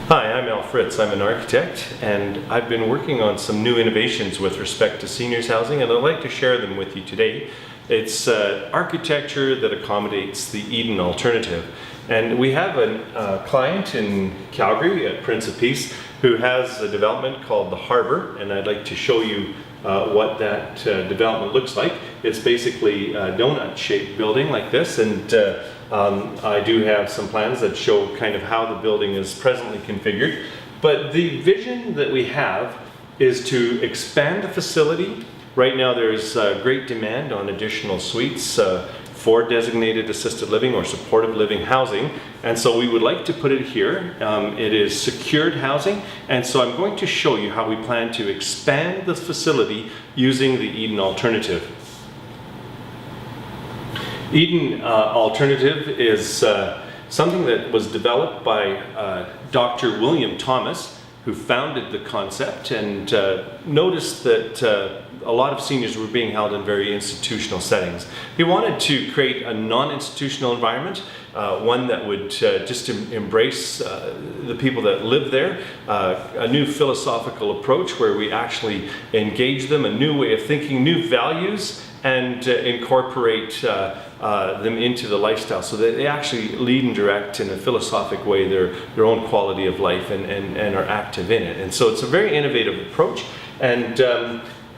Hi, I'm Al Fritz. I'm an architect, and I've been working on some new innovations with respect to seniors housing, and I'd like to share them with you today. It's architecture that accommodates the Eden alternative. And we have a client in Calgary at Prince of Peace who has a development called the Harbor, and I'd like to show you what that development looks like. It's basically a donut-shaped building like this, and I do have some plans that show kind of how the building is presently configured. But the vision that we have is to expand the facility. Right now there's great demand on additional suites for designated assisted living or supportive living housing, and so we would like to put it here. It is secured housing, and so I'm going to show you how we plan to expand the facility using the Eden alternative. Eden alternative is something that was developed by Dr. William Thomas, who founded the concept and noticed that a lot of seniors were being held in very institutional settings. He wanted to create a non-institutional environment, one that would just embrace the people that live there, a new philosophical approach where we actually engage them, a new way of thinking, new values, and incorporate them into the lifestyle so that they actually lead and direct in a philosophic way their own quality of life and are active in it. And so it's a very innovative approach, and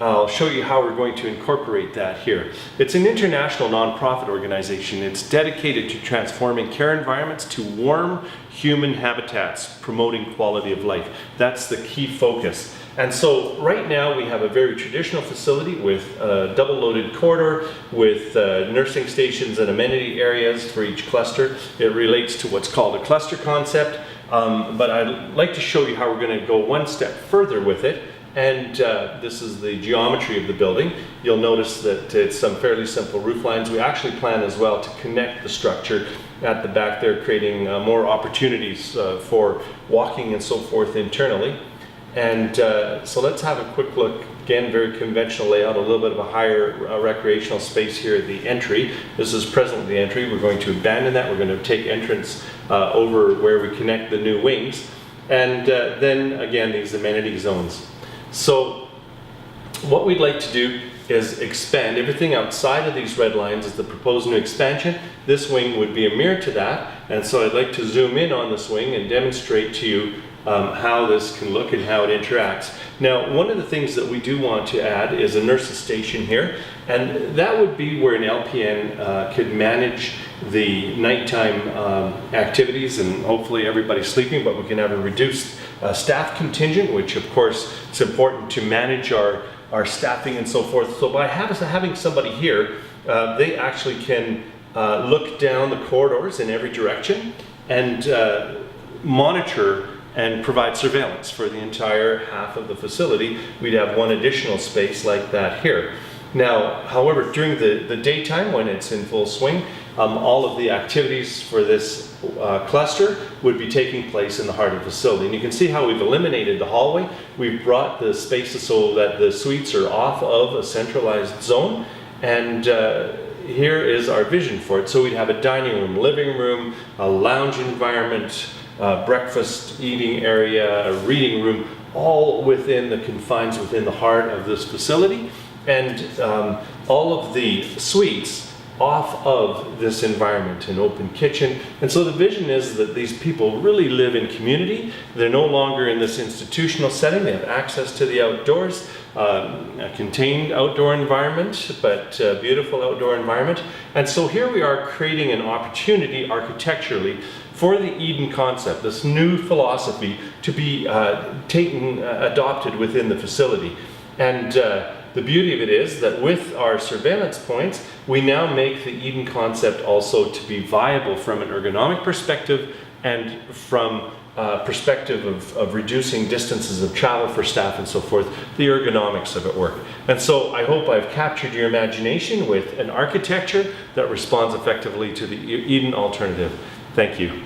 I'll show you how we're going to incorporate that here. It's an international nonprofit organization. It's dedicated to transforming care environments to warm human habitats, promoting quality of life. That's the key focus. And so right now we have a very traditional facility with a double-loaded corridor with nursing stations and amenity areas for each cluster. It relates to what's called a cluster concept, but I'd like to show you how we're going to go one step further with it. And this is the geometry of the building. You'll notice that it's some fairly simple roof lines. We actually plan as well to connect the structure at the back there, creating more opportunities for walking and so forth internally. And so let's have a quick look. Again, very conventional layout, a little bit of a higher recreational space here at the entry. This is presently the entry. We're going to abandon that. We're going to take entrance over where we connect the new wings. And then again, these amenity zones. So what we'd like to do is expand everything outside of these red lines is the proposed new expansion. This wing would be a mirror to that, and so I'd like to zoom in on this wing and demonstrate to you how this can look and how it interacts. Now, one of the things that we do want to add is a nurse's station here, and that would be where an LPN could manage the nighttime activities, and hopefully everybody's sleeping, but we can have a reduced staff contingent, which of course it's important to manage our staffing and so forth. So by having somebody here, they actually can look down the corridors in every direction and monitor and provide surveillance for the entire half of the facility. We'd have one additional space like that here. Now, however, during the daytime when it's in full swing, all of the activities for this cluster would be taking place in the heart of the facility. And you can see how we've eliminated the hallway. We've brought the spaces so that the suites are off of a centralized zone. And here is our vision for it. So we'd have a dining room, living room, a lounge environment, breakfast eating area, a reading room, all within the confines, within the heart of this facility. And all of the suites off of this environment, an open kitchen. And so the vision is that these people really live in community. They're no longer in this institutional setting. They have access to the outdoors, a contained outdoor environment, but beautiful outdoor environment. And so here we are creating an opportunity architecturally for the Eden concept, this new philosophy, to be adopted within the facility. And the beauty of it is that with our surveillance points, we now make the Eden concept also to be viable from an ergonomic perspective and from a perspective of reducing distances of travel for staff and so forth, the ergonomics of it work. And so I hope I've captured your imagination with an architecture that responds effectively to the Eden alternative. Thank you.